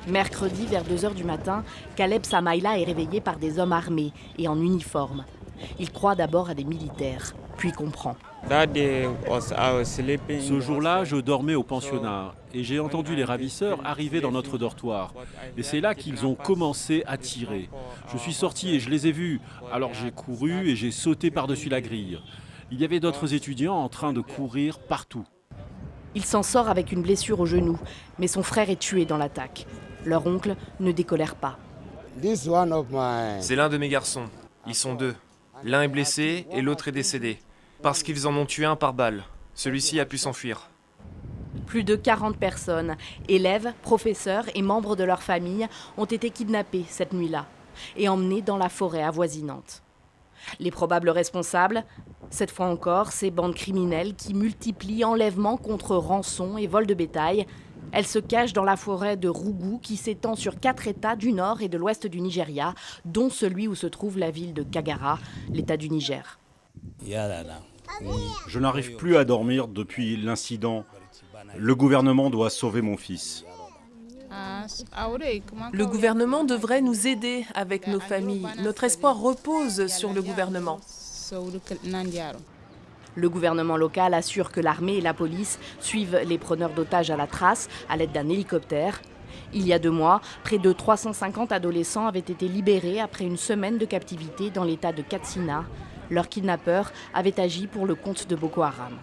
Mercredi, vers 2 h du matin, Caleb Samaïla est réveillé par des hommes armés et en uniforme. Il croit d'abord à des militaires, puis comprend. Ce jour-là, je dormais au pensionnat et j'ai entendu les ravisseurs arriver dans notre dortoir. Et c'est là qu'ils ont commencé à tirer. Je suis sorti et je les ai vus. Alors j'ai couru et j'ai sauté par-dessus la grille. Il y avait d'autres étudiants en train de courir partout. Il s'en sort avec une blessure au genou, mais son frère est tué dans l'attaque. Leur oncle ne décolère pas. C'est l'un de mes garçons. Ils sont deux. L'un est blessé et l'autre est décédé. Parce qu'ils en ont tué un par balle. Celui-ci a pu s'enfuir. Plus de 40 personnes, élèves, professeurs et membres de leur famille, ont été kidnappés cette nuit-là et emmenés dans la forêt avoisinante. Les probables responsables, cette fois encore, ces bandes criminelles qui multiplient enlèvements contre rançon et vol de bétail. Elles se cachent dans la forêt de Rougou qui s'étend sur 4 États du nord et de l'ouest du Nigeria, dont celui où se trouve la ville de Kagara, l'État du Niger. Je n'arrive plus à dormir depuis l'incident. Le gouvernement doit sauver mon fils. Le gouvernement devrait nous aider avec nos familles. Notre espoir repose sur le gouvernement. Le gouvernement local assure que l'armée et la police suivent les preneurs d'otages à la trace à l'aide d'un hélicoptère. Il y a 2 mois, près de 350 adolescents avaient été libérés après une semaine de captivité dans l'état de Katsina. Leurs kidnappeurs avaient agi pour le compte de Boko Haram.